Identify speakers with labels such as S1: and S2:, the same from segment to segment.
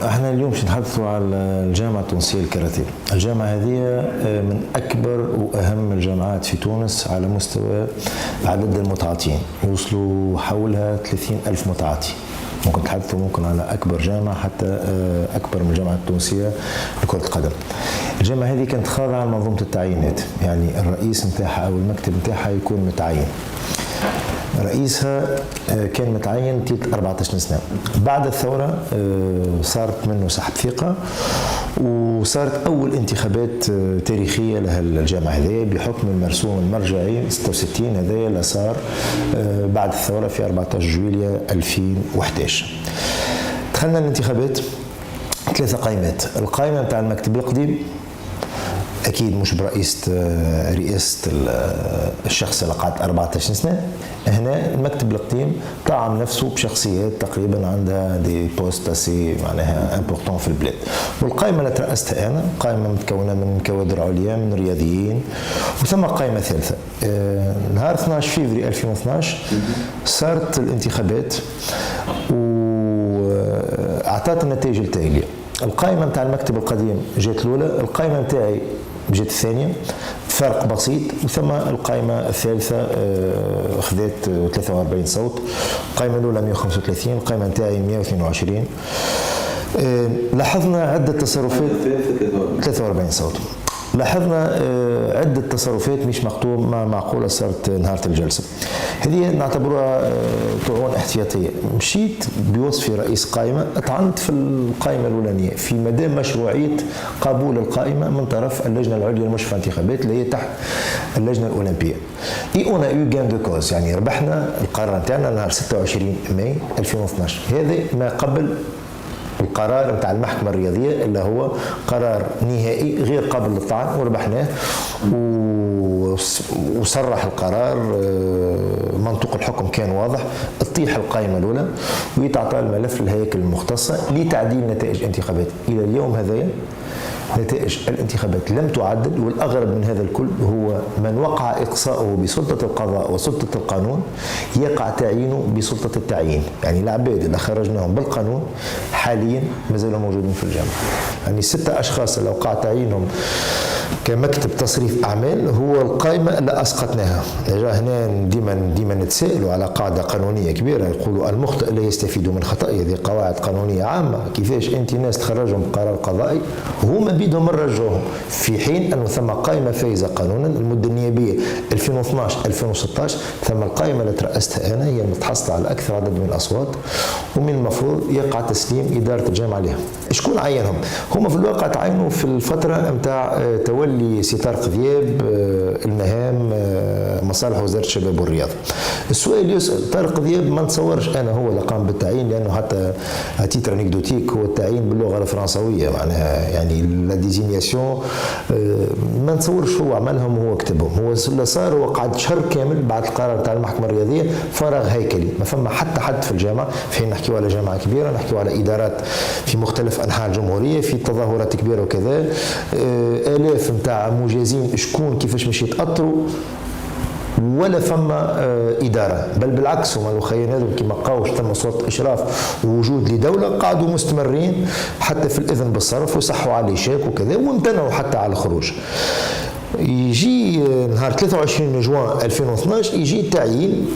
S1: احنا اليوم باش نتحدثوا على الجامعة التونسية للكاراتيه. الجامعة هذه من أكبر وأهم الجامعات في تونس على مستوى عدد المتعاطين، يوصلوا حولها 30,000 متعاطي. ممكن نتحدثوا ممكن على أكبر جامعة، حتى أكبر من الجامعة التونسية لكرة القدم. الجامعة هذه كانت خاضعة لمنظومة التعيينات، يعني الرئيس نتاعها أو المكتب نتاعها يكون متعين. رئيسها كان متعين 14 سنة. بعد الثورة صارت منه سحب ثقة، وصارت أول انتخابات تاريخية لها الجامعة هذه بحكم المرسوم المرجعي 66 هذايا اللي صار بعد الثورة في 14 جويلية 2011. دخلنا الانتخابات 3 قائمات. القائمة نتاع المكتب القديم أكيد مش رئاسة الشخص اللي قعد 14 سنة. هنا المكتب القديم طعم نفسه بشخصيات تقريبا عندها دي بوست اسي معناها امبورطون في البلاد. والقائمة اللي ترأستها أنا قائمة متكونة من كوادر عليا من رياضيين، وثم قائمة ثالثة. نهار 12 فيفري 2012 صارت الانتخابات وأعطت النتائج التالية. القائمة نتاع المكتب القديم جات الأولى، القائمة نتاعي جات الثانية فرق بسيط، وثم القائمة الثالثة خذت 43 صوت. القائمة الأولى 135، القائمة نتاعي 122. لاحظنا عدة تصرفات 43 صوت. لاحظنا عدة تصرفات مش معقولة صارت نهار الجلسة. هذه نعتبرها طعون احتياطية. مشيت بوصفي رئيس قائمة، طعنت في القائمة الأولانية في مدام مشروعية قبول القائمة من طرف اللجنة العليا للمشرفة على الانتخابات اللي هي تحت اللجنة الأولمبية. اون يو غان دو كوز، يعني ربحنا القرار نتاعنا نهار 26 ماي 2012. هذا ما قبل القرار نتاع المحكمة الرياضية اللي هو قرار نهائي غير قابل للطعن، وربحناه وصرح القرار منطوق الحكم كان واضح. تطيح القائمة الأولى ويتعطى الملف للهياكل المختصة لتعديل نتائج الانتخابات. إلى اليوم هذايا نتائج الانتخابات لم تعدل، والأغرب من هذا الكل هو من وقع إقصاؤه بسلطة القضاء وسلطة القانون يقع تعيينه بسلطة التعيين. يعني العباد اللي خرجناهم بالقانون حاليا ما زالوا موجودين في الجامعة. يعني 6 أشخاص اللي وقع تعيينهم كمكتب تصريف أعمال هو القائمة اللي أسقطناها. هنا ديما نتسائلوا على قاعدة قانونية كبيرة، يقولوا المخطئ لا يستفيد من خطئه. هذه قواعد قانونية عامة. كيفاش أنت ناس تخرجهم بقرار قضائي وهما بيدهم نرجعوهم، في حين أنه ثم قائمة فايزة قانونا المدة النيابية 2012-2016، ثم القائمة اللي ترأستها أنا هي المتحصلة على أكثر عدد من الأصوات، ومن المفروض يقع تسليم إدارة الجامعة لها. شكون عينهم؟ هم في الواقع تعينوا في الفترة نتاع تولي سي طارق ذياب المهام مصالح وزارة الشباب والرياضة. السؤال يسأل طارق ذياب ما نتصورش أنا هو اللي قام بالتعيين، لأنه حتى تيتر انكدوتيك هو التعيين باللغة الفرنسوية معناها، يعني لا ديزينياسيون ما نتصورش هو عملهم وهو كتبهم. هو اللي صار هو قعد شهر كامل بعد القرار تاع المحكمة الرياضية فراغ هيكلي، ما فما حتى حد في الجامعة. في حين نحكيو على جامعة كبيرة، نحكيو على إدارات في مختلف أنحاء الجمهورية، في تظاهرات كبيرة وكذا، آلاف نتاع مجازين شكون كيفاش مشي يتأطروا، ولا فما إدارة. بل بالعكس هما الوخيين هذو كيما لقاوش ثم صوت إشراف ووجود لدولة قعدوا مستمرين حتى في الإذن بالصرف وصحوا على شاك وكذا، وامتنعوا حتى على الخروج. يجي نهار 23 جوان 2012 يجي التعيين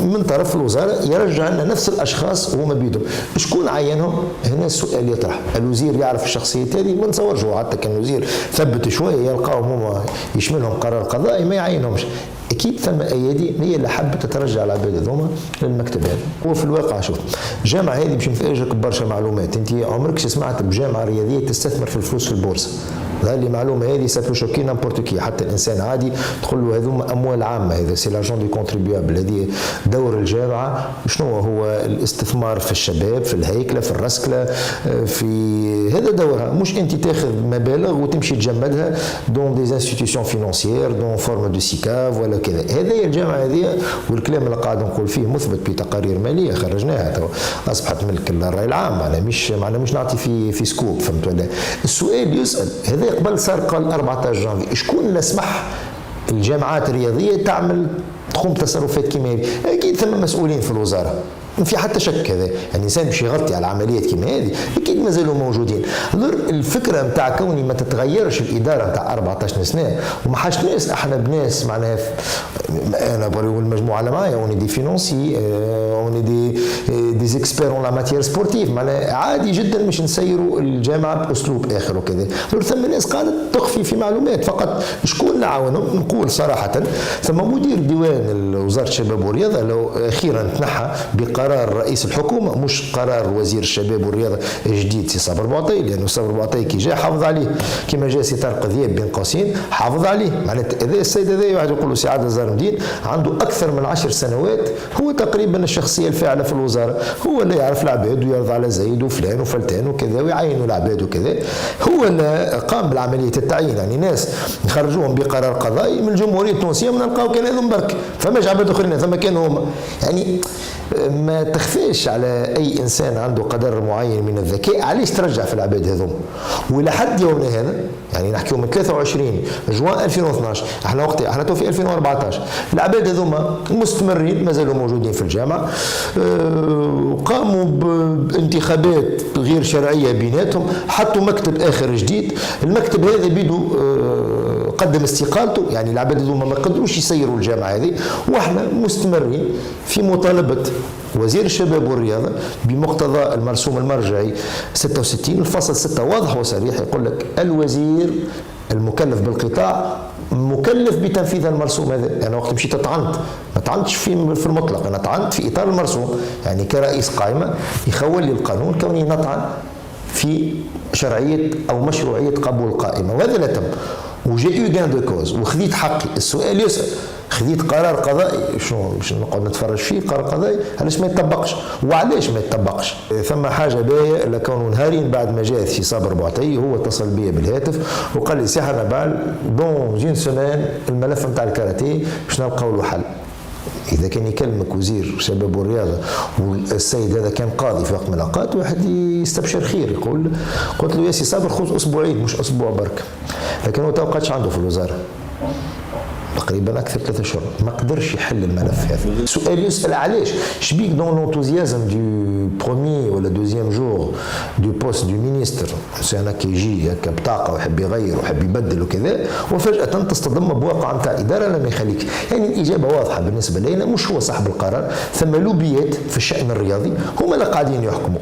S1: من طرف الوزارة يرجع لنا نفس الأشخاص وهما بيدهم. شكون عينهم؟ هنا السؤال يطرح. الوزير يعرف الشخصيات هذه؟ ما نتصورش. هو حتى كان الوزير ثبت شوية يلقاهم هما يشملهم قرار قضائي ما يعينهمش. اكيد ثم ايادي هي اللي حبت تترجع العباد هذوما للمكتب هذا. هو في الواقع شوف الجامعه هذه باش نفاجئك برشا معلومات. انت عمرك سمعت بجامعه رياضيه تستثمر في الفلوس في البورصه؟ هذه المعلومه هذه سابو شوكي نامبورت كي، حتى الانسان عادي تقول له هذوما اموال عامه، هذا سي لارجون دي كونتريبيابل. هذه دور الجامعه شنو هو؟ الاستثمار في الشباب، في الهيكله، في الرسكله، في هذا دورها. مش انت تاخذ مبالغ وتمشي تجمدها دون دي انستيتيوشن فينانسيير دون فورم دو سيكاف ولا كذا. هذه هي الجامعه هذه، والكلام اللي قاعد نقول فيه مثبت بتقارير ماليه خرجناها اصبحت ملك الراي العام. معناها مش نعطي في سكوب، فهمت ولا؟ السؤال يسال هذا قبل صار قال 14 جانفي شكون اللي سمح الجامعات الرياضيه تقوم بتصرفات كيما هذه؟ اكيد ثم مسؤولين في الوزاره. ما في حتى شك هذا، يعني الانسان باش يغطي على عمليات كيما هذه اكيد مازالوا موجودين. الفكره نتاع كوني ما تتغيرش الاداره نتاع 14 سنه وما حاجناش احنا بناس معناها انا والمجموعه اللي معايا اوني دي فينونسي اوني دي زيكسبير اون لا ماتيير سبورتيف، معناها عادي جدا مش نسيروا الجامعه باسلوب اخر وكذا. ثم ناس قاعده تخفي في معلومات فقط. شكون نعاونهم؟ نقول صراحه ثم مدير ديوان وزاره الشباب والرياضه لو اخيرا تنحى بقرار رئيس الحكومه مش قرار وزير الشباب والرياضه الجديد سي صابر بوعطي، لانه صابر بوعطي كي جاء حافظ عليه كما جاء سي طارق ذياب بين قوسين حافظ عليه. معناتها هذا السيد هذا واحد يقول له سي عادل زارمدين عنده اكثر من 10 سنوات هو تقريبا الشخصيه الفاعله في الوزاره، هو اللي يعرف العباد ويرضى على زايد وفلان وفلتان وكذا ويعينوا العباد وكذا، هو اللي قام بالعمليه التعيين. يعني ناس نخرجوهم بقرار قضائي من الجمهوريه التونسيه ما نلقاو كان هذم برك، فماش عباد اخرين ثم كانوا هما. يعني ما تخفيش على اي انسان عنده قدر معين من الذكاء علاش ترجع في العباد هذوم. والى حد يومنا هذا يعني نحكيو من 23 جوان 2012 احنا وقتها احنا تو في 2014 العباد هذوما مستمرين مازالوا موجودين في الجامعه، وقاموا بانتخابات غير شرعيه بيناتهم، حطوا مكتب اخر جديد، المكتب هذا بيدو قدم استقالته. يعني العباد هذوما ما قدروش يسيروا الجامعه هذه، واحنا مستمرين في مطالبه وزير الشباب والرياضه بمقتضى المرسوم المرجعي 66 الفصل 6 واضح وصريح يقول لك الوزير المكلف بالقطاع مكلف بتنفيذ المرسوم هذا. انا يعني وقت مشيت طعنت ما طعنتش في المطلق، انا طعنت في اطار المرسوم. يعني كرئيس قائمه يخول لي القانون كوني نطعن في شرعيه او مشروعيه قبول القائمه، وهذا لا تم. وجاء يو غان دو كوز وخذيت حقي. السؤال يسأل خذيت قرار قضائي شنو باش نقعد نتفرج فيه؟ قرار قضائي علاش ما يتطبقش وعلاش ما يتطبقش؟ ثم حاجه باهيه لكونه نهارين بعد ما جاء سي صابر بوعطي هو اتصل بي بالهاتف وقال لي سي حنبال دون جين سومان الملف نتاع الكاراتيه باش نلقاو له حل. إذا كان يكلمك وزير الشباب والرياضة والسيد هذا كان قاضي في وقت من الأوقات واحد يستبشر خير يقول. قلت له يا سي صابر خذ أسبوعين مش أسبوع برك، لكن هو توقعتش عنده في الوزارة تقريبا اكثر 3 شهور ما قدرش يحل الملف هذا. السؤال يسال علاش شبيك دون لونتوزيازم دو بروميي ولا دوزيام جور دو بوست دو مينيستر انسان كيجي هكا بطاقه ويحب يغير ويحب يبدل وكذا وفجاه تصطدم بواقع نتاع اداره لما يخليك. يعني الاجابه واضحه بالنسبه لنا، مش هو صاحب القرار، ثم لوبيات في الشان الرياضي هما اللي قاعدين يحكموا.